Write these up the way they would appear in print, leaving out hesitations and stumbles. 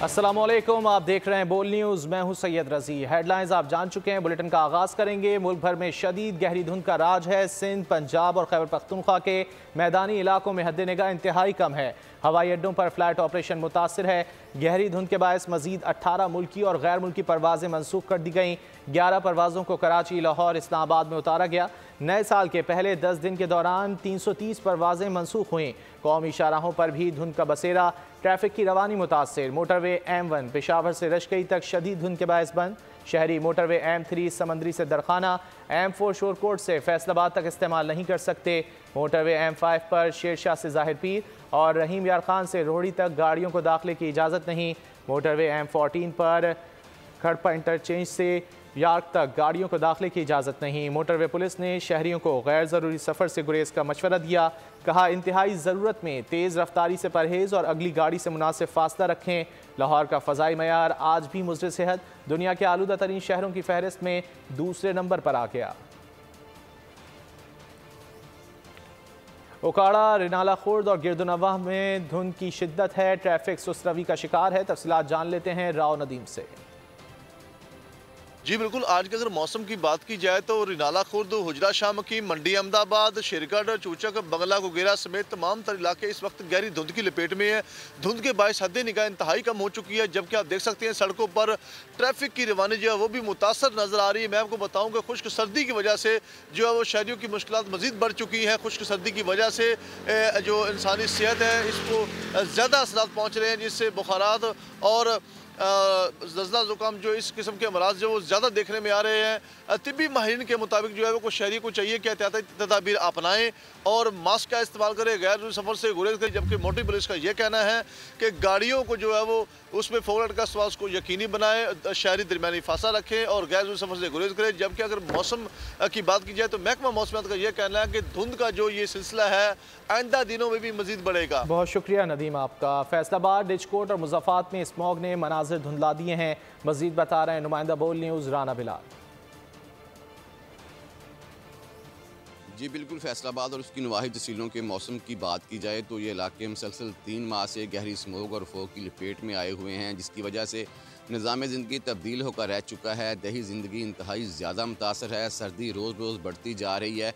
अस्सलामुअलैकुम, आप देख रहे हैं बोल न्यूज़। मैं हूं सैयद रजी। हेडलाइंस आप जान चुके हैं। बुलेटिन का आगाज़ करेंगे। मुल्क भर में शदीद गहरी धुंध का राज है। सिंध, पंजाब और खैबर पख्तूनख्वा के मैदानी इलाकों में हद निगाह इंतहाई कम है। हवाई अड्डों पर फ्लाइट ऑपरेशन मुतासर है। गहरी धुंध के बायस मजीद 18 मुल्की और गैर मुल्की परवाजें मनसूख कर दी गईं। 11 परवाज़ों को कराची, लाहौर, इस्लामाबाद में उतारा गया। नए साल के पहले 10 दिन के दौरान 330 परवाजें मनसूख हुईं। कौमी शाहराहों पर भी धुंध का बसेरा। ट्रैफिक की रवानी मुतासर। मोटरवे M1 पेशावर से रशकई तक शदीद धुंध के बायस बंद। शहरी मोटरवे M3 समंदरी से दरखाना, M4 शोरकोट से फैसलाबाद तक इस्तेमाल नहीं कर सकते। मोटरवे M5 पर शेरशाह से ज़ाहिर पीर और रहीम यार खान से रोहड़ी तक गाड़ियों को दाखिले की इजाज़त नहीं। मोटरवे M14 पर खड़पा इंटरचेंज से यार्क तक गाड़ियों को दाखिले की इजाज़त नहीं। मोटरवे पुलिस ने शहरियों को गैर ज़रूरी सफ़र से गुरेज का मशवरा दिया। कहा, इंतहाई ज़रूरत में तेज़ रफ्तारी से परहेज़ और अगली गाड़ी से मुनासिब फासला रखें। लाहौर का फ़ज़ाई मयार आज भी मुज़र सेहत दुनिया के आलूदा तरीन शहरों की फहरिस्त में दूसरे नंबर पर आ गया। उकाड़ा, रिनाला खुर्द और गिरदुनवाह में धुंध की शिद्दत है। ट्रैफिक सुस्त रवी का शिकार है। तफसीलात जान लेते हैं राव नदीम से। जी बिल्कुल, आज के अगर मौसम की बात की जाए तो रिनाला खुर्द, हुजरा शाह मकी, मंडी अहमदाबाद, शेरगढ़, चूचक, बंगला गुगेरा समेत तमाम तर इलाके इस वक्त गहरी धुंध की लपेट में है। धुंध के बायस हद निगाह इंतहाई कम हो चुकी है, जबकि आप देख सकते हैं सड़कों पर ट्रैफिक की रवानी जो है वो भी मुतासर नजर आ रही है। मैं आपको बताऊँ कि खुश्क सर्दी की वजह से जो है वो शहरियों की मुश्किलात मजीद बढ़ चुकी हैं। खुश्क सर्दी की वजह से जो इंसानी सेहत है इसको ज़्यादा असरात पहुँच रहे हैं, जिससे बुखारात और नज़ला ज़ुकाम जो इस किस्म के अमराज जो वो ज़्यादा देखने में आ रहे हैं। तिब्बी माहिरीन के मुताबिक जो है वो शहरी को चाहिए कि एहतियाती तदाबीर अपनाएं और मास्क का इस्तेमाल करें, गैर जरूरी सफ़र से गुरेज करें। जबकि मोटरी पुलिस का ये कहना है कि गाड़ियों को जो है वो उसमें फोगलेट का स्वास्थ्य को यकीनी बनाएं, शहरी दरमियानी फासला रखें और गैर जरूरी सफ़र से गुरेज करें। जबकि अगर मौसम की बात की जाए तो महकमा मौसमियात का यह कहना है कि धुंध का जो ये सिलसिला है आइंदा दिनों में भी मजीद बढ़ेगा। बहुत शुक्रिया नदीम आपका। फैसलाबाद, रिचकोट और मुज़फ़्फ़रात में स्मॉग ने मनाजिर धुंधला दिए हैं। मजीद बता रहे हैं नुमाइंदा बोल न्यूज़ राना बिलाल। जी बिल्कुल, फैसलाबाद और उसकी नवाही तहसीलों के मौसम की बात की जाए तो ये इलाके मुसलसल 3 माह से गहरी स्मोग और फोग की लपेट में आए हुए हैं, जिसकी वजह से निज़ाम ज़िंदगी तब्दील होकर रह चुका है। दही ज़िंदगी इंतहाई ज़्यादा मुतासर है। सर्दी रोज़ रोज़ बढ़ती जा रही है,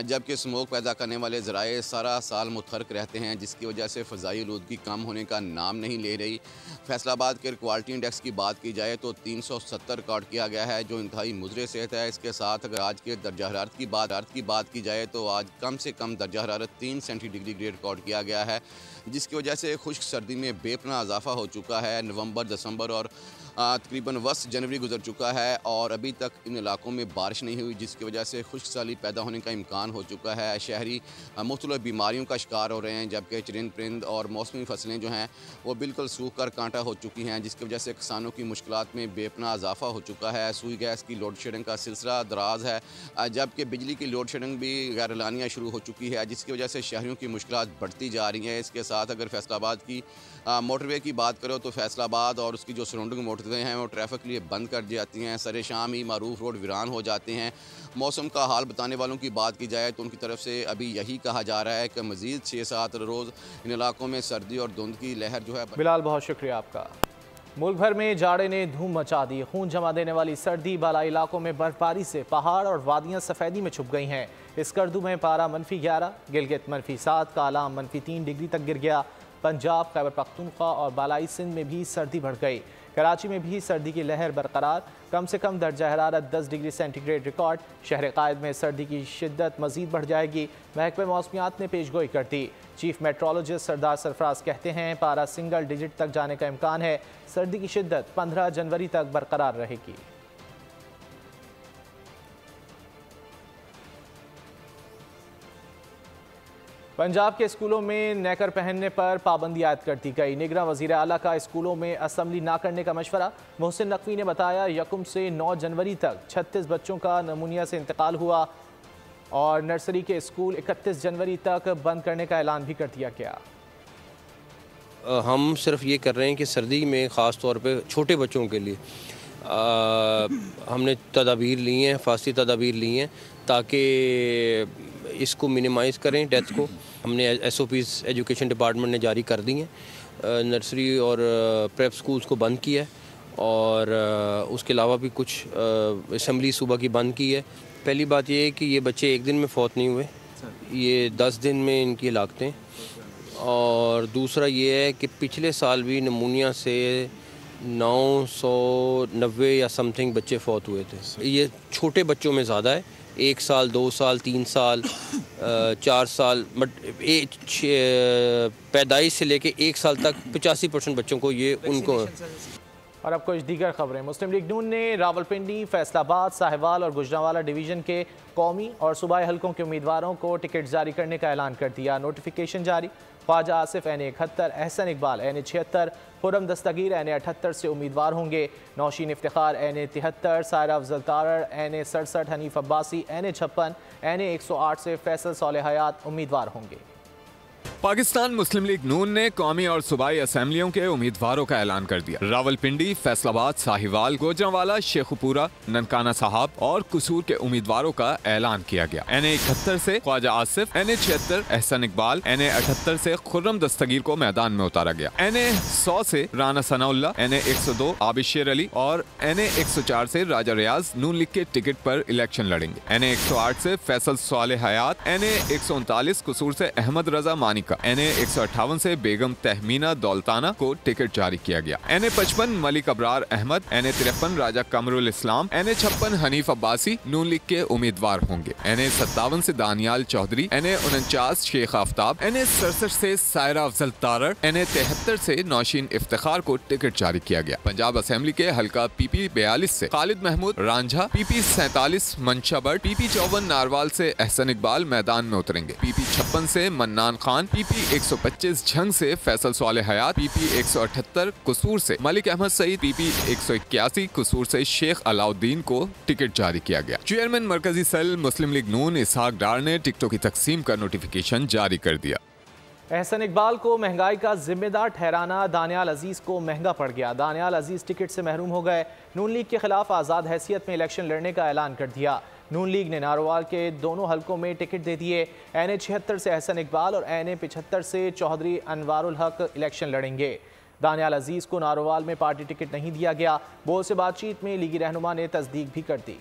जबकि स्मोक पैदा करने वाले ज़राए सारा साल मुतहरक रहते हैं, जिसकी वजह से फ़ज़ाई आलूदगी कम होने का नाम नहीं ले रही। फैसलाबाद के क्वालिटी इंडेक्स की बात की जाए तो 370 रिकॉर्ड किया गया है, जो इंतहाई मुज़र सेहत है। इसके साथ अगर आज के दर्जा हरारत की बात की जाए तो आज कम से कम दर्जा हरारत 3 सेंटीग्रेड रिकॉर्ड किया गया है, जिसकी वजह से खुश्क सर्दी में बेपनाह इजाफा हो चुका है। नवंबर, दिसंबर और तकरीबन 10 जनवरी गुजर चुका है और अभी तक इन इलाकों में बारिश नहीं हुई, जिसकी वजह से खुश्क साली पैदा होने का इम्कान हो चुका है। शहरी मुख्तलिफ बीमारियों का शिकार हो रहे हैं, जबकि चरिंद परिंद और मौसमी फसलें जो हैं वो बिल्कुल सूख कर कांटा हो चुकी हैं, जिसकी वजह से किसानों की मुश्किलात में बेपनाह इजाफा हो चुका है। सुई गैस की लोड शेडिंग का सिलसिला दराज है, जबकि बिजली की लोड शेडिंग भी गैर एलानिया शुरू हो चुकी है, जिसकी वजह से शहरियों की मुश्किलात बढ़ती जा रही हैं। इसके साथ अगर फैसलाबाद की मोटरवे की बात करो तो फैसलाबाद और उसकी जो सराउंडिंग मोटरवे हैं वो ट्रैफिक लिए बंद कर दी जाती हैं। सरे शाम ही मारूफ रोड वीरान हो जाते हैं। मौसम का हाल बताने वालों की बात की जाए तो उनकी तरफ से अभी यही कहा जा रहा है कि मज़ीद 6-7 रोज़ इन इलाकों में सर्दी और धुंध की लहर जो है। बिलाल, बहुत शुक्रिया आपका। मुल्क भर में जाड़े ने धूम मचा दी। खून जमा देने वाली सर्दी, बालाई इलाकों में बर्फबारी से पहाड़ और वादियाँ सफ़ेदी में छुप गई हैं। स्कर्दू में पारा -11, गिलगित -7, कालाम -3 डिग्री तक गिर गया। पंजाब, खैबर पख्तूनख्वा और बालाई सिंध में भी सर्दी बढ़ गई। कराची में भी सर्दी की लहर बरकरार। कम से कम दर्जा हरारत 10 डिग्री सेंटीग्रेड रिकॉर्ड। शहर कायद में सर्दी की शिद्दत मज़ीद बढ़ जाएगी। महकमे मौसमियात ने पेशगोई कर दी। चीफ मेट्रोलॉजिस्ट सरदार सरफराज कहते हैं पारा सिंगल डिजिट तक जाने का इम्कान है। सर्दी की शिद्दत 15 जनवरी तक बरकरार रहेगी। पंजाब के स्कूलों में नेकर पहनने पर पाबंदी आयद कर दी गई। निगरान वज़ीर आला का स्कूलों में असम्बली ना करने का मशवरा। मोहसिन नकवी ने बताया 1 से 9 जनवरी तक 36 बच्चों का नमूनिया से इंतकाल हुआ और नर्सरी के स्कूल 31 जनवरी तक बंद करने का ऐलान भी कर दिया गया। हम सिर्फ ये कर रहे हैं कि सर्दी में ख़ास तौर पे छोटे बच्चों के लिए हमने तदाबीर ली हैं, हिफाजती तदाबीर ली हैं, ताकि इसको मिनिमाइज़ करें डेथ को। हमने SOPs एजुकेशन डिपार्टमेंट ने जारी कर दी हैं। नर्सरी और प्रेप स्कूल्स को बंद किया है और उसके अलावा भी कुछ असम्बली सुबह की बंद की है। पहली बात ये है कि ये बच्चे एक दिन में फौत नहीं हुए, ये 10 दिन में इनकी हलाकतें। और दूसरा ये है कि पिछले साल भी नमूनिया से 990 या समथिंग बच्चे फौत हुए थे। ये छोटे बच्चों में ज़्यादा है, 1 साल 2 साल 3 साल 4 साल, बट पैदाइश से लेके 1 साल तक 85% बच्चों को ये उनको। और अब कुछ दीगर खबरें। मुस्लिम लीग नून ने रावलपिंडी, फैसलाबाद, साहिवाल और गुजरांवाला डिवीज़न के कौमी और सूबाई हलकों के उम्मीदवारों को टिकट जारी करने का ऐलान कर दिया। नोटिफिकेशन जारी। ख्वाजा आसिफ NA71, अहसन इकबाल NA76, खुरम दस्तगीर NA78 से उम्मीदवार होंगे। Nausheen Iftikhar NA73, Saira Afzal Tarar NA67, Hanif Abbasi NA56, NA108 से फैसल सोले हयात उम्मीदवार होंगे। पाकिस्तान मुस्लिम लीग नून ने कौमी और सूबाई असेंबलियों के उम्मीदवारों का ऐलान कर दिया। रावलपिंडी, फैसलाबाद, साहिवाल, गोजरांवाला, शेखुपुरा, ननकाना साहब और कसूर के उम्मीदवारों का ऐलान किया गया। NA71 से ख्वाजा आसिफ, NA76 अहसन इकबाल, NA78 से खुर्रम दस्तगीर को मैदान में उतारा गया। NA100 से राना सनाउल्लाह, NA102 आबिशेर अली और NA104 से राजा रियाज नून लीग के टिकट पर इलेक्शन लड़ेंगे। NA108 से फैसल सोले हयात, NA139 कसूर से अहमद रजा मानिका, NA158 से बेगम तहमीना दौलताना को टिकट जारी किया गया। NA55 मलिक अबरार अहमद, NA53 राजा कमरुल इस्लाम, NA56 हनीफ अब्बासी नून लीग के उम्मीदवार होंगे। NA57 से दानियाल चौधरी, NA49 शेख आफ्ताब, NA67 से सायरा अफजल तारड़, NA73 से नौशीन इफ्तिखार को टिकट जारी किया गया। पंजाब असेंबली के हल्का PP 42 से खालिद महमूद रांझा, PP 47 मंशा बट, PP 54 नारवाल से अहसन इकबाल मैदान में उतरेंगे। PP 56 से मन्नान खान, PP 125 झंग से फैसल सोले हयात, PP 178 कसूर से मलिक अहमद सईद, PP 181 कसूर से शेख अलाउद्दीन को टिकट जारी किया गया। चेयरमैन मरकजी सेल मुस्लिम लीग नून इसहाक डार ने टिकटों की तकसीम का नोटिफिकेशन जारी कर दिया। अहसन इकबाल को महंगाई का जिम्मेदार ठहराना दानियाल अजीज को महंगा पड़ गया। दानियाल अजीज टिकट से महरूम हो गए। नून लीग के खिलाफ आज़ाद हैसियत में इलेक्शन लड़ने का ऐलान कर दिया। नून लीग ने नारोवाल के दोनों हलकों में टिकट दे दिए। NA76 से अहसन इकबाल और NA75 से चौधरी अनवारुल हक इलेक्शन लड़ेंगे। दानियाल अजीज को नारोवाल में पार्टी टिकट नहीं दिया गया। बोल से बातचीत में लीगी रहनुमा ने तस्दीक भी कर दी।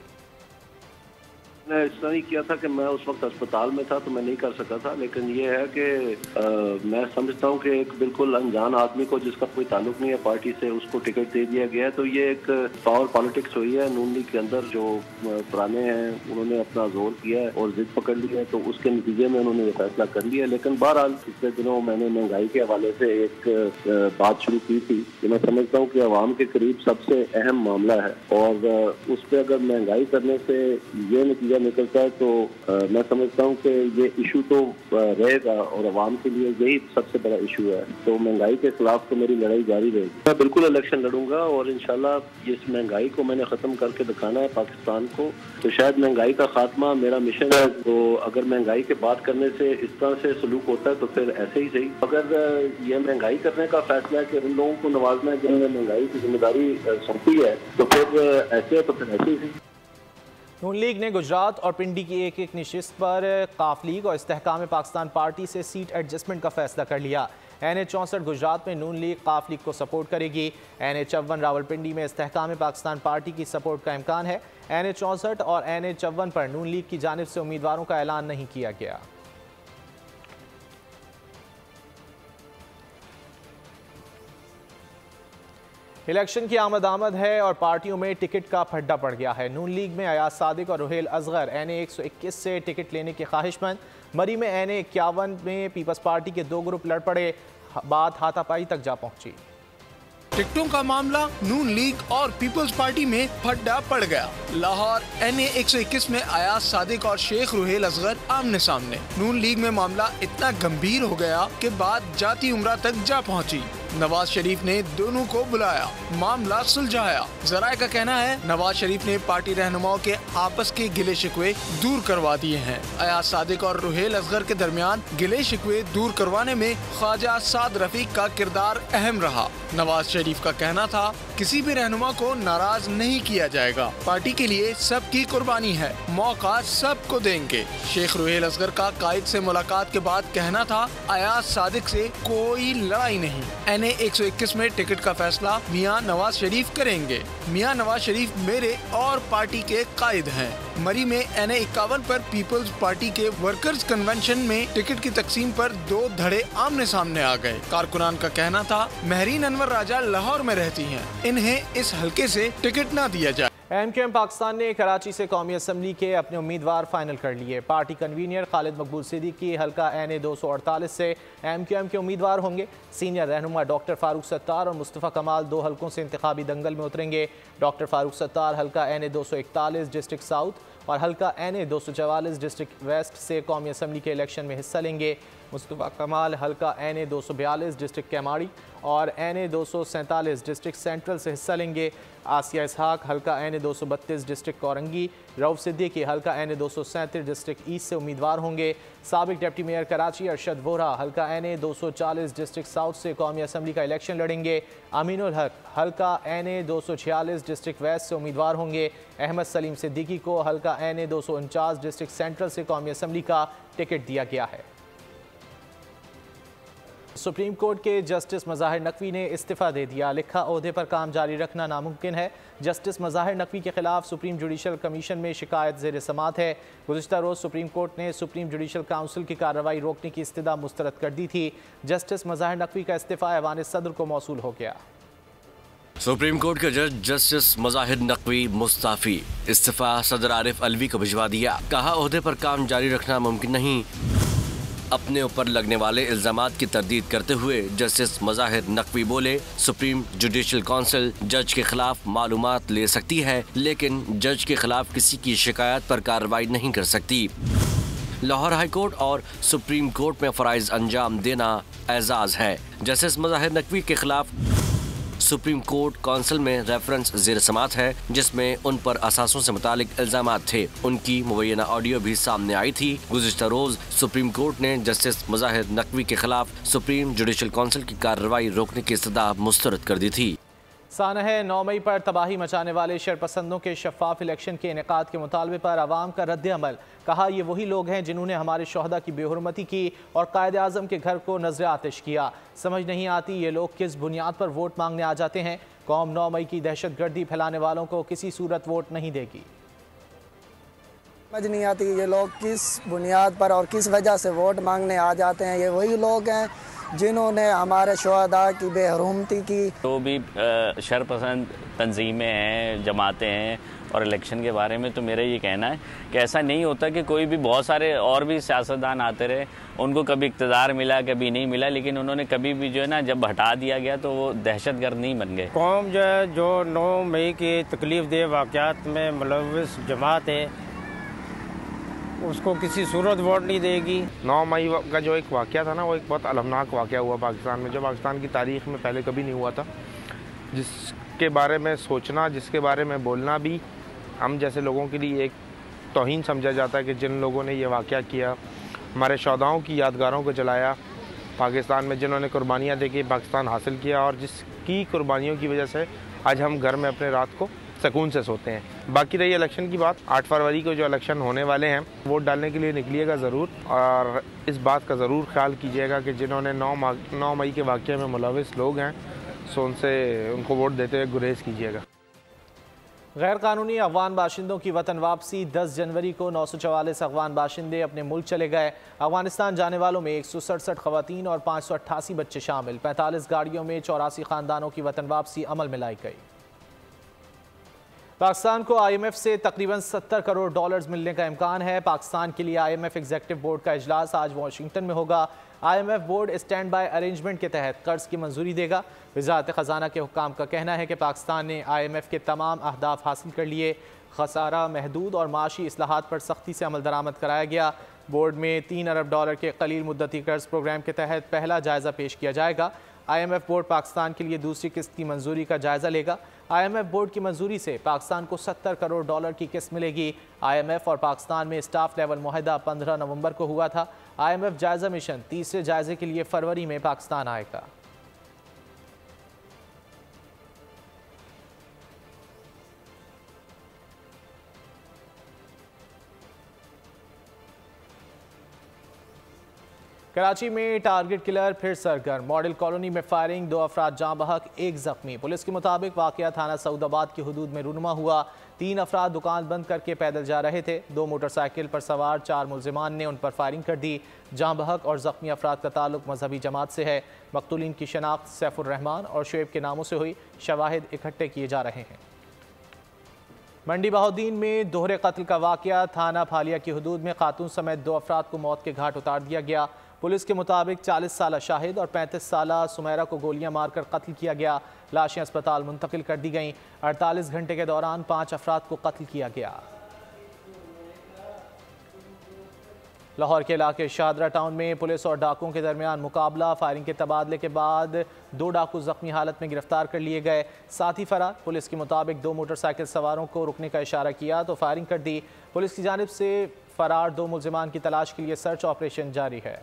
मैंने इस तरह ही किया था कि मैं उस वक्त अस्पताल में था तो मैं नहीं कर सका था, लेकिन ये है कि मैं समझता हूँ कि एक बिल्कुल अनजान आदमी को जिसका कोई ताल्लुक नहीं है पार्टी से उसको टिकट दे दिया गया। तो ये एक पावर पॉलिटिक्स हुई है नून लीग के अंदर। जो पुराने हैं उन्होंने अपना जोर किया है और जिद पकड़ ली है, तो उसके नतीजे में उन्होंने ये फैसला कर लिया। लेकिन बहरहाल पिछले दिनों मैंने महंगाई के हवाले से एक बात शुरू की थी कि मैं समझता हूँ कि अवाम के करीब सबसे अहम मामला है और उस पर अगर महंगाई करने से ये नतीजा निकलता है तो मैं समझता हूँ कि ये इशू तो रहेगा और अवाम के लिए यही सबसे बड़ा इशू है। तो महंगाई के खिलाफ तो मेरी लड़ाई जारी रहेगी। मैं बिल्कुल इलेक्शन लड़ूंगा और इंशाल्लाह इस महंगाई को मैंने खत्म करके दिखाना है पाकिस्तान को। तो शायद महंगाई का खात्मा मेरा मिशन है। तो अगर महंगाई के बात करने से इस तरह से सलूक होता है तो फिर ऐसे ही सही। अगर ये महंगाई करने का फैसला है कि उन लोगों को नवाजना है जिन्होंने महंगाई की जिम्मेदारी सौंपी है तो फिर ऐसे है तो फिर ऐसे ही सही। नून लीग ने गुजरात और पिंडी की एक एक नशिस्त पर काफ लीग और इस्तेहकाम पाकिस्तान पार्टी से सीट एडजस्टमेंट का फैसला कर लिया। NA64 गुजरात में नून लीग काफ लीग को सपोर्ट करेगी। NA54 रावलपिंडी में इस्तेहकाम पाकिस्तान पार्टी की सपोर्ट का इम्कान है। NA64 और NA54 पर नून लीग की जानिब से उम्मीदवारों का ऐलान नहीं किया गया। इलेक्शन की आमद है और पार्टियों में टिकट का फड्डा पड़ गया है। नून लीग में अयाज सादिक और रुहेल असगर NA121 से टिकट लेने के ख्वाहिशमंद। मरी में NA51 में पीपल्स पार्टी के 2 ग्रुप लड़ पड़े। बात हाथापाई तक जा पहुंची। टिकटों का मामला नून लीग और पीपल्स पार्टी में फड्डा पड़ गया। लाहौर NA121 में अयाज सादिक और शेख रुहेल असगर आमने सामने। नून लीग में मामला इतना गंभीर हो गया कि बात जाती उम्रा तक जा पहुंची। नवाज शरीफ ने दोनों को बुलाया, मामला सुलझाया। जराये का कहना है नवाज शरीफ ने पार्टी रहनुमाओं के आपस के गिले शिकवे दूर करवा दिए हैं। अयाज सादिक और रुहेल असगर के दरमियान गिले शिकवे दूर करवाने में ख्वाजा साद रफीक का किरदार अहम रहा। नवाज शरीफ का कहना था किसी भी रहनुमा को नाराज नहीं किया जाएगा, पार्टी के लिए सबकी कुर्बानी है, मौका सबको देंगे। शेख रुहेल असगर का कायद से मुलाकात के बाद कहना था अयाज सादिक से कोई लड़ाई नहीं, NA 121 में टिकट का फैसला मियां नवाज शरीफ करेंगे। मियां नवाज शरीफ मेरे और पार्टी के कायद हैं। मरी में NA 51 पर पीपल्स पार्टी के वर्कर्स कन्वेंशन में टिकट की तकसीम पर दो धड़े आमने सामने आ गए। कारकुनान का कहना था महरीन अनवर राजा लाहौर में रहती हैं, इन्हें इस हलके से टिकट न दिया जाए। MQM पाकिस्तान ने कराची से कौमी असम्बली के अपने उम्मीदवार फाइनल कर लिए। पार्टी कन्वीनर खालिद मकबूल सिद्दीकी हल्का NA 248 से MQM के उम्मीदवार होंगे। सीनियर रहनुमा डॉक्टर फारूक सत्तार और मुस्तफ़ा कमाल दो हल्कों से इंतखाबी दंगल में उतरेंगे। डॉक्टर फारूक सत्तार हल्का NA 241 डिस्ट्रिक्ट साउथ और हल्का NA 244 डिस्ट्रिक्ट वेस्ट से कौमी असम्बली के इलेक्शन में हिस्सा लेंगे। मुस्तफ़ा कमाल हल्का NA 242 डिस्ट्रिक्ट कैमाड़ी और NA 247 डिस्ट्रिक्ट सेंट्रल से हिस्सा लेंगे। आसिया इसहाक हल्का NA 232 डिस्ट्रिक्ट कोरंगी, रऊफ सिद्दीकी हल्का NA 237 डिस्ट्रिक्ट ईस्ट से उम्मीदवार होंगे। साबिक डिप्टी मेयर कराची अरशद वोहरा हल्का NA 240 डिस्ट्रिक्ट साउथ से कौमी असम्बली का इलेक्शन लड़ेंगे। अमीनुल हक हल्का NA 246 डिस्ट्रिक्ट वेस्ट से उम्मीदवार होंगे। अहमद सलीम सिद्दीकी को हल्का NA 249 डिस्ट्रिक्ट सेंट्रल से कौमी असम्बली का टिकट दिया गया है। सुप्रीम कोर्ट के जस्टिस मज़ाहिर नकवी ने इस्तीफ़ा दे दिया। लिखा ओहदे पर काम जारी रखना नामुमकिन है। जस्टिस मज़ाहिर नकवी के खिलाफ सुप्रीम जुडिशल कमीशन में शिकायत ज़ेर समात है। गुज़िश्ता रोज़ सुप्रीम कोर्ट ने सुप्रीम जुडिशल काउंसिल की कार्रवाई रोकने की इस्तदा मुस्तरद कर दी थी। जस्टिस मज़ाहिर नकवी का इस्तीफ़ा ऐवान सदर को मौसूल हो गया। सुप्रीम कोर्ट के जज जस्टिस मज़ाहिर नकवी मुस्ताफ़ी, इस्तीफ़ा सदर आरिफ अलवी को भिजवा दिया। कहा ओहदे पर काम जारी रखना मुमकिन नहीं। अपने ऊपर लगने वाले इल्जामात की तरदीद करते हुए जस्टिस मज़ाहिर नकवी बोले, सुप्रीम जुडिशल काउंसिल जज के खिलाफ मालूमात ले सकती है, लेकिन जज के खिलाफ किसी की शिकायत पर कार्रवाई नहीं कर सकती। लाहौर हाई कोर्ट और सुप्रीम कोर्ट में फ़राइज़ अंजाम देना एजाज़ है। जस्टिस मज़ाहिर नकवी के खिलाफ सुप्रीम कोर्ट काउंसिल में रेफरेंस ज़ेर समात है, जिसमें उन पर असासों से मुतालिक इल्जामात थे। उनकी मुबैना ऑडियो भी सामने आई थी। गुज़िश्ता रोज़ सुप्रीम कोर्ट ने जस्टिस मज़ाहिर नकवी के खिलाफ सुप्रीम जुडिशल काउंसिल की कार्रवाई रोकने की इस्तदा मुस्तरद कर दी थी। सानह 9 मई पर तबाही मचाने वाले शरपसंदों के शफाफ इलेक्शन के इनेकाद के मुतालबे पर आवाम का रद्द अमल। कहा ये वही लोग हैं जिन्होंने हमारे शोहदा की बेहुरमती की और कायद आज़म के घर को नजर आतिश किया। समझ नहीं आती ये लोग किस बुनियाद पर वोट मांगने आ जाते हैं। कौम 9 मई की दहशत गर्दी फैलाने वालों को किसी सूरत वोट नहीं देगी। समझ नहीं आती ये लोग किस बुनियाद पर और किस वजह से वोट मांगने आ जाते हैं। ये वही लोग हैं जिन्होंने हमारे शोहदा की बेहरमती की। तो भी शरपसंद तंजीमें हैं, जमातें हैं, और इलेक्शन के बारे में तो मेरा ये कहना है कि ऐसा नहीं होता कि कोई भी, बहुत सारे और भी सियासतदान आते रहे, उनको कभी इक़्तिदार मिला कभी नहीं मिला, लेकिन उन्होंने कभी भी जो है ना, जब हटा दिया गया तो वो दहशतगर्द नहीं बन गए। कौम जो है, जो 9 मई की तकलीफ दे वाक़यात में मुलव्वस जमात है, उसको किसी सूरत वोट नहीं देगी। 9 मई का जो एक वाक़या था ना, वो एक बहुत अलमनाक वाक़या हुआ पाकिस्तान में, जो पाकिस्तान की तारीख़ में पहले कभी नहीं हुआ था, जिसके बारे में सोचना, जिसके बारे में बोलना भी हम जैसे लोगों के लिए एक तौहीन समझा जाता है कि जिन लोगों ने ये वाक़या किया, हमारे शौदाओं की यादगारों को जलाया, पाकिस्तान में जिन्होंने कुर्बानियाँ देके पाकिस्तान हासिल किया, और जिसकी कुर्बानियों की वजह से आज हम घर में अपने रात को सुकून से सोते हैं। बाकी रही इलेक्शन की बात, 8 फरवरी को जो इलेक्शन होने वाले हैं, वोट डालने के लिए निकलिएगा ज़रूर, और इस बात का ज़रूर ख्याल कीजिएगा कि जिन्होंने 9 मई के वाक़ये में मुलव्वस लोग हैं, सो उनको वोट देते हुए गुरेज कीजिएगा। गैर कानूनी अफगान बाशिंदों की वतन वापसी। 10 जनवरी को 944 अफगान बाशिंदे अपने मुल्क चले गए। अफगानिस्तान जाने वालों में 167 खवातीन और 588 बच्चे शामिल। 45 गाड़ियों में 84 ख़ानदानों की वतन वापसी अमल में लाई गई। पाकिस्तान को IMF से तकरीबन $70 करोड़ मिलने का इम्कान है। पाकिस्तान के लिए IMF एग्जीक्यूटिव बोर्ड का इजलास आज वाशिंगटन में होगा। IMF board stand by arrangement के तहत कर्ज की मंजूरी देगा। वज़ारत ख़जाना के हुक्काम का कहना है कि पाकिस्तान ने IMF के तमाम अहदाफ हासिल कर लिए। खसारा महदूद और माशी इस्लाहात पर सख्ती से अमल दरामद कराया गया। बोर्ड में $3 अरब के कलील मुद्दती कर्ज प्रोग्राम के तहत पहला जायज़ा पेश किया जाएगा। IMF बोर्ड पाकिस्तान के लिए दूसरी किस्त की मंजूरी का जायजा लेगा। IMF बोर्ड की मंजूरी से पाकिस्तान को $70 करोड़ की किस्त मिलेगी। IMF और पाकिस्तान में स्टाफ लेवल मुआहदा 15 नवंबर को हुआ था। IMF जायजा मिशन तीसरे जायजे के लिए फरवरी में पाकिस्तान आएगा। कराची में टारगेट किलर फिर सरगर्म। मॉडल कॉलोनी में फायरिंग, 2 अफराद जाँ बहक, 1 जख्मी। पुलिस के मुताबिक वाकया थाना सऊदाबाद की हुदूद में रूनुमा हुआ। 3 अफराद दुकान बंद करके पैदल जा रहे थे। 2 मोटरसाइकिल पर सवार 4 मुलजिमान ने उन पर फायरिंग कर दी। जाँ बहक और जख्मी अफराद का ताल्लुक मजहबी जमात से है। मकतूलीन की शनाख्त सैफुर रहमान और शुएब के नामों से हुई। शवाहिद इकट्ठे किए जा रहे हैं। मंडी बहाउद्दीन में दोहरे कत्ल का वाकया। थाना फालिया की हुदूद में खातून समेत 2 अफराद को मौत के घाट उतार दिया गया। पुलिस के मुताबिक 40 साला शाहिद और 35 साला सुमेरा को गोलियां मारकर कत्ल किया गया। लाशें अस्पताल मुंतकिल कर दी गईं। 48 घंटे के दौरान 5 अफराद को कत्ल किया गया। लाहौर के इलाके शाहदरा टाउन में पुलिस और डाकुओं के दरमियान मुकाबला। फायरिंग के तबादले के बाद 2 डाकू जख्मी हालत में गिरफ्तार कर लिए गए। साथ ही फरार। पुलिस के मुताबिक 2 मोटरसाइकिल सवारों को रुकने का इशारा किया तो फायरिंग कर दी। पुलिस की जानिब से फरार 2 मुलजिमान की तलाश के लिए सर्च ऑपरेशन जारी है।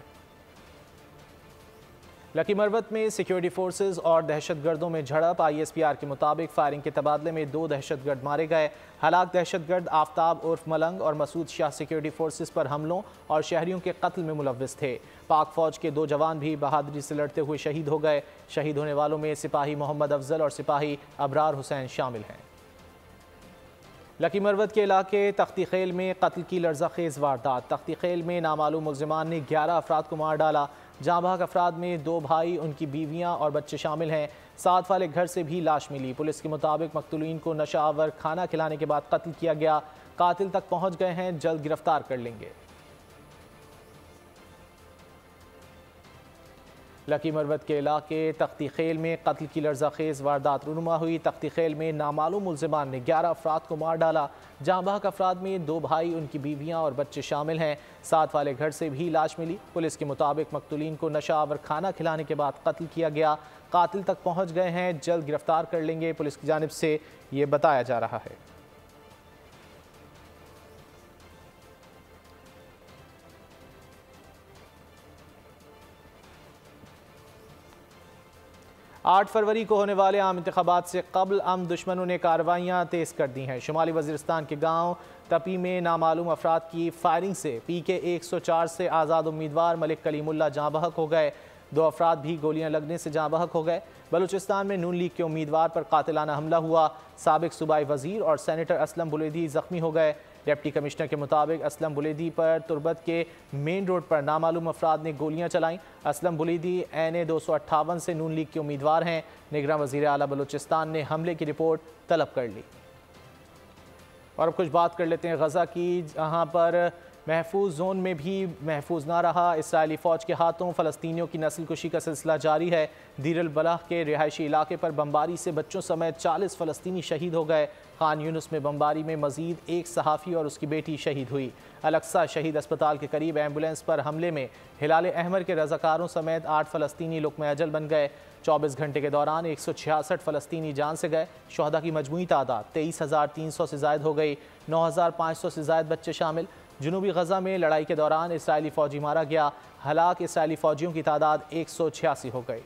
लकी मरवत में सिक्योरिटी फोर्सेज और दहशतगर्दों में झड़प। ISPR के मुताबिक फायरिंग के तबादले में 2 दहशतगर्द मारे गए। हलाक दहशतगर्द आफ्ताब उर्फ मलंग और मसूद शाह सिक्योरिटी फोर्सेज पर हमलों और शहरियों के कत्ल में मुलव्विस थे। पाक फौज के 2 जवान भी बहादुरी से लड़ते हुए शहीद हो गए। शहीद होने वालों में सिपाही मोहम्मद अफजल और सिपाही अबरार हुसैन शामिल हैं। लकी मरवत के इलाके तख्ती खेल में कत्ल की लर्ज़ाखेज़ वारदात। तख्ती खेल में नामालूम मुलजिमान ने 11 अफराद को मार डाला। जाँ बहक अफराद में 2 भाई, उनकी बीवियाँ और बच्चे शामिल हैं। साथ वाले घर से भी लाश मिली। पुलिस के मुताबिक मकतूलीन को नशा आवर खाना खिलाने के बाद कत्ल किया गया। कातिल तक पहुँच गए हैं, जल्द गिरफ्तार कर लेंगे। लकी मरवत के इलाके तख्ती खेल में कत्ल की लर्ज़ाखेज़ वारदात रूनुमा हुई। तख्ती खेल में नामालूम मुलजिमान ने 11 अफराद को मार डाला। जाँ बहक अफराद में 2 भाई, उनकी बीवियाँ और बच्चे शामिल हैं। साथ वाले घर से भी लाश मिली। पुलिस के मुताबिक मकतूलीन को नशा आवर खाना खिलाने के बाद कत्ल किया गया। कातिल तक पहुँच गए हैं, जल्द गिरफ्तार कर लेंगे। पुलिस की जानिब से ये बताया जा रहा है। आठ फरवरी को होने वाले आम इंतखाबात से कबल अम दुश्मनों ने कार्रवाइयाँ तेज़ कर दी हैं। शुमाली वज़ीरिस्तान के गाँव तपी में नामालूम अफराद की फायरिंग से PK 104 से आज़ाद उम्मीदवार मलिक कलीमुल्लाह जाँ बहक हो गए। 2 अफराद भी गोलियां लगने से जाँ बहक हो गए। बलूचिस्तान में नून लीग के उम्मीदवार पर कातिलाना हमला हुआ। साबिक सूबाई वजीर और सेनेटर असलम बुलेदी जख्मी हो गए। डिप्टी कमिश्नर के मुताबिक असलम बुलेदी पर तुरबत के मेन रोड पर नामालूम अफराद ने गोलियां चलाईं। असलम बुलेदी NA 258 से नून लीग के उम्मीदवार हैं। निगरान वज़ीर आला बलूचिस्तान ने हमले की रिपोर्ट तलब कर ली। और अब कुछ बात कर लेते हैं गज़ा की, जहाँ पर महफूज जोन में भी महफूज ना रहा। इसराइली फ़ौज के हाथों फ़लस्तीनियों की नस्लकुशी का सिलसिला जारी है। दीर अल बलाह के रिहायशी इलाके पर बमबारी से बच्चों समेत 40 फ़लस्तीनी शहीद हो गए। खान यूनुस में बमबारी में मज़ीद एक सहाफ़ी और उसकी बेटी शहीद हुई। अलक्सा शहीद अस्पताल के करीब एम्बुलेंस पर हमले में हिलाल अहमर के रज़ाकारों समेत 8 फ़लस्तीनी लुक़्मा अजल बन गए। 24 घंटे के दौरान 166 फ़लस्तीनी जान से गए। शुहदा की मजमूई तादाद 23,300 से ज़ायद हो गई। 9,500 से ज़ायद बच्चे शामिल। जनूबी गज़ा में लड़ाई के दौरान इसराइली फ़ौजी मारा गया। हलाक इसराइली फ़ौजियों की तादाद 186 हो गई।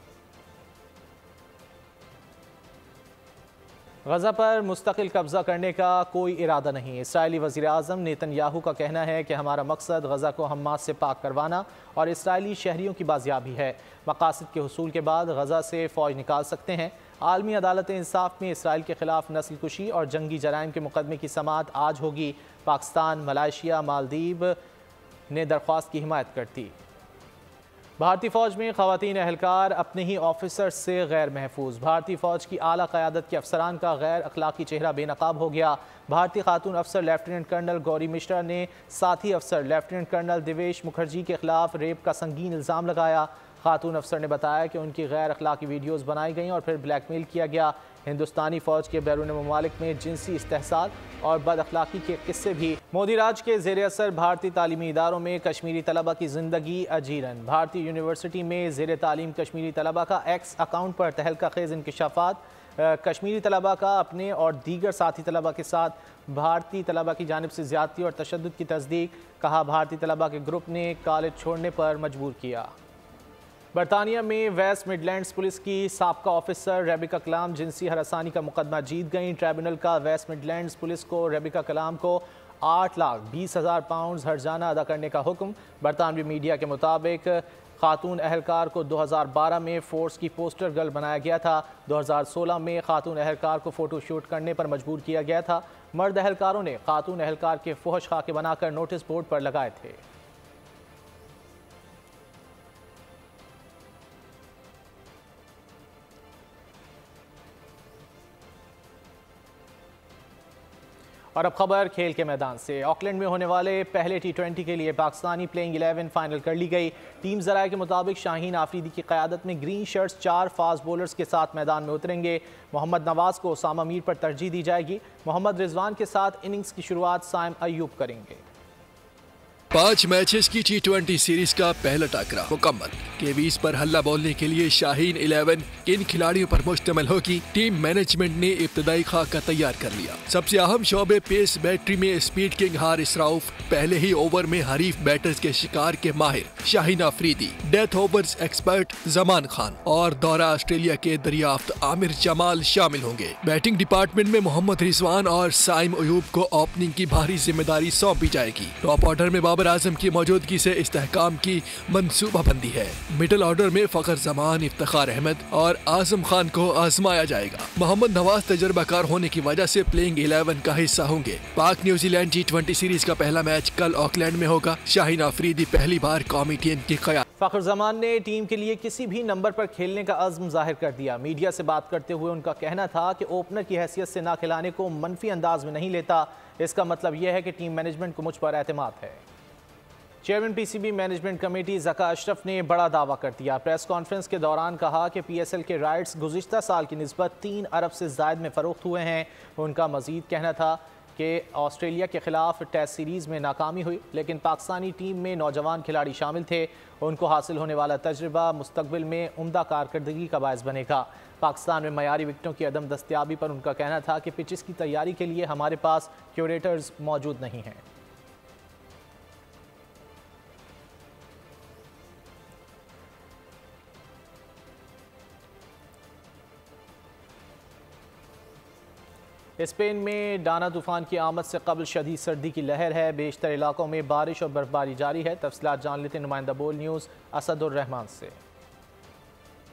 गज़ा पर मुस्तकिल कब्ज़ा करने का कोई इरादा नहीं। इसराइली वज़ीर आज़म नेतन्याहू का कहना है कि हमारा मकसद गज़ा को हमास से पाक करवाना और इसराइली शहरियों की बाजियाबी है। मकासद के हुसूल के बाद गज़ा से फ़ौज निकाल सकते हैं। आलमी अदालत इंसाफ में इसराइल के ख़िलाफ़ नस्लकुशी और जंगी जराइम के मुकदमे की समाअत आज होगी। पाकिस्तान, मलाइशिया, मालदीव ने दरख्वास्त की हिमायत करती। भारतीय फ़ौज में ख़वातीन अहलकार अपने ही ऑफिसर से गैर महफूज। भारतीय फ़ौज की आला क़यादत के अफसरान का गैर अखलाकी चेहरा बेनकाब हो गया। भारतीय खातून अफसर लेफ्टिनेंट कर्नल गौरी मिश्रा ने साथी अफसर लेफ्टिनेंट कर्नल दिवेश मुखर्जी के खिलाफ रेप का संगीन इल्ज़ाम लगाया। खातून अफसर ने बताया कि उनकी गैर अखलाकी वीडियोज़ बनाई गई और फिर ब्लैकमेल किया गया। हिंदुस्तानी फ़ौज के बैरून ममालिक में जिनसी इस्तेहसाल और बद अखलाकी के किस्से भी। मोदी राज के ज़ेर असर भारतीय तालीमी इदारों में कश्मीरी तलबा की ज़िंदगी अजीरन। भारतीय यूनिवर्सिटी में ज़ेर तालीम कश्मीरी तलबा का एक्स अकाउंट पर तहलका खेज़ इंकशाफात। कश्मीरी तलबा का अपने और दीगर साथी तलबा के साथ भारतीय तलबा की जानिब से ज़्यादती और तशद्दुद की तस्दीक। कहा भारतीय तलबा के ग्रुप ने कॉलेज छोड़ने पर मजबूर किया। बरतानिया में वेस्ट मिडलैंड्स पुलिस की साबका ऑफिसर रेबिका कलाम जिनसी हरासानी का मुकदमा जीत गई। ट्राइब्यूनल का वेस्ट मिडलैंड्स पुलिस को रेबिका कलाम को 8,20,000 पाउंड हर्जाना अदा करने का हुक्म। बरतानवी मीडिया के मुताबिक खातून अहलकार को 2012 में फोर्स की पोस्टर गर्ल बनाया गया था। 2016 में खातून अहलकार को फ़ोटो शूट करने पर मजबूर किया गया था। मर्द अहलकारों ने खातून अहलकार के फुहश खाके बनाकर नोटिस बोर्ड पर लगाए थे। और अब खबर खेल के मैदान से। ऑकलैंड में होने वाले पहले T20 के लिए पाकिस्तानी प्लेइंग 11 फाइनल कर ली गई। टीम ज़राए के मुताबिक शाहीन आफरीदी की क़यादत में ग्रीन शर्ट्स 4 फास्ट बॉलर्स के साथ मैदान में उतरेंगे। मोहम्मद नवाज को उसामा मीर पर तरजीह दी जाएगी। मोहम्मद रिजवान के साथ इनिंग्स की शुरुआत साइम अयूब करेंगे। 5 मैचेस की T20 सीरीज का पहला टाकरा मुकम्मल। केवीज पर हल्ला बोलने के लिए शाहीन 11 किन खिलाड़ियों पर मुश्तमिल होगी, टीम मैनेजमेंट ने इब्तदाई खाका तैयार कर लिया। सबसे अहम शोबे पेस बैटरी में स्पीड किंग हारिस रऊफ, पहले ही ओवर में हरीफ बैटर्स के शिकार के माहिर Shaheen Afridi, death overs expert Zaman Khan और दौरा ऑस्ट्रेलिया के दरियाफ्त आमिर जमाल शामिल होंगे। बैटिंग डिपार्टमेंट में मोहम्मद रिजवान और साइम अयूब को ओपनिंग की भारी जिम्मेदारी सौंपी जाएगी। टॉप ऑर्डर में बाबर आजम की मौजूदगी से इस्तेहकाम की मंसूबाबंदी है। मिडिल ऑर्डर में फखर जमान, इफ्तिखार अहमद और आजम खान को आजमाया जाएगा। मोहम्मद नवाज तजर्बाकार होने की वजह से प्लेइंग 11 का हिस्सा होंगे। पाक न्यूजीलैंड T20 सीरीज का पहला मैच कल ऑकलैंड में होगा। शाहीन आफरीदी पहली बार कौमी टीम की क़यादत। फखर जमान ने टीम के लिए किसी भी नंबर पर खेलने का अज़्म जाहिर कर दिया। मीडिया से बात करते हुए उनका कहना था कि ओपनर की हैसियत से ना खिलाने को मनफी अंदाज में नहीं लेता। इसका मतलब यह है कि टीम मैनेजमेंट को मुझ पर एतमाद है। Chairman PCB management committee Zaka Ashraf ने बड़ा दावा कर दिया। प्रेस कॉन्फ्रेंस के दौरान कहा कि PSL के राइट्स गुज़िश्ता साल की निस्बत 3 अरब से ज़ायद में फ़रोख्त हुए हैं। उनका मज़ीद कहना था कि ऑस्ट्रेलिया के ख़िलाफ़ टेस्ट सीरीज़ में नाकामी हुई, लेकिन पाकिस्तानी टीम में नौजवान खिलाड़ी शामिल थे। उनको हासिल होने वाला तजर्बा मुस्तक़बिल में उम्दा कारकर्दगी का बायस बनेगा। पाकिस्तान में मयारी विकेटों की अदम दस्तियाबी पर उनका कहना था कि पिचेस की तैयारी के लिए हमारे पास क्यूरेटर्स मौजूद नहीं हैं। स्पेन में डाना तूफान की आमद से कबल शदीद सर्दी की लहर है। बेशतर इलाकों में बारिश और बर्फबारी जारी है। तफसीलात जान लेते नुमाइंदा बोल न्यूज़ असदुर रहमान से।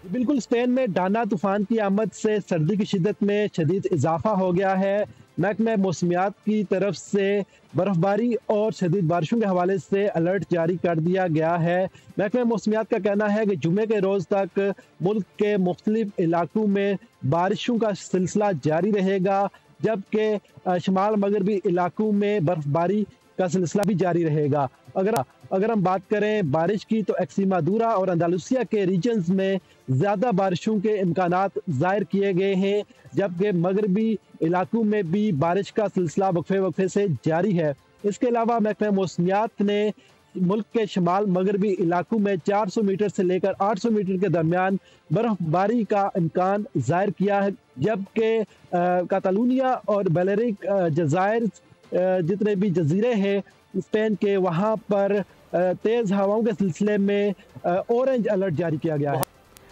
बिल्कुल, स्पेन में डाना तूफान की आमद से सर्दी की शिद्दत में शदीद इजाफा हो गया है। महकमा मौसमियात की तरफ से बर्फबारी और शदीद बारिशों के हवाले से अलर्ट जारी कर दिया गया है। महकमा मौसमियात का कहना है कि जुमे के रोज़ तक मुल्क के मुख्तलिफ इलाकों में बारिशों का सिलसिला जारी रहेगा, जबकि शमाल मगरबी इलाकों में बर्फबारी का सिलसिला भी जारी रहेगा। अगर हम बात करें बारिश की, तो एक्सीमादूरा और अंदालुसिया के रीजन्स में ज़्यादा बारिशों के इम्कानात ज़ाहिर किए गए हैं, जबकि मगरबी इलाकों में भी बारिश का सिलसिला वक्फे से जारी है। इसके अलावा महकमा मौसमियात ने मुल्क के शमाल मगरबी इलाकों में 400 मीटर से लेकर 800 मीटर के दरमियान बर्फबारी का इम्कान जाहिर किया है, जबकि कातालूनिया और बेलेरिक जज़ायर जितने भी जजीरे हैं स्पेन के, वहाँ पर तेज़ हवाओं के सिलसिले में ऑरेंज अलर्ट जारी किया गया है।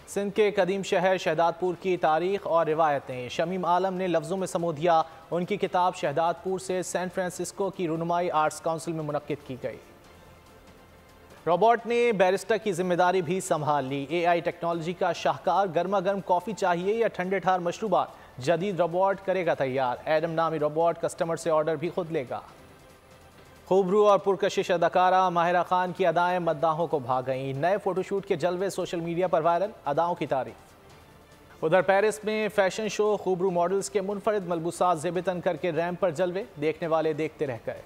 सिंध के कदीम शहर शहदादपुर की तारीख और रिवायतें शमीम आलम ने लफ्ज़ों में समो दिया। उनकी किताब शहदादपुर से सैन फ्रांसिस्को की रुनुमाई आर्ट्स काउंसिल में मुनक्किद की गई। रोबोट ने बैरिस्टा की जिम्मेदारी भी संभाल ली। AI टेक्नोलॉजी का शाहकार, गर्मा गर्म कॉफ़ी चाहिए या ठंडे ठार मशरूबात, जदीद रोबोट करेगा तैयार। एडम नामी रोबोट कस्टमर से ऑर्डर भी खुद लेगा। खूबरू और पुरकशिश अदाकारा माहिरा खान की अदाएं मद्दाहों को भा गईं। नए फोटोशूट के जलवे सोशल मीडिया पर वायरल, अदाओं की तारीफ। उधर पेरिस में फैशन शो, खूबरू मॉडल्स के मुनफरिद मलबूसात ज़ेब तन करके रैंप पर जलवे, देखने वाले देखते रह गए।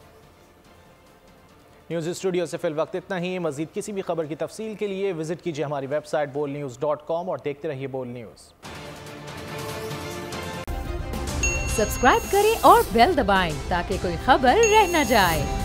न्यूज़ स्टूडियो से फिल वक्त इतना ही। मजीद किसी भी खबर की तफसील के लिए विजिट कीजिए हमारी वेबसाइट bolnews.com और देखते रहिए बोल न्यूज़। सब्सक्राइब करें और बेल दबाएं ताकि कोई खबर रह न जाए।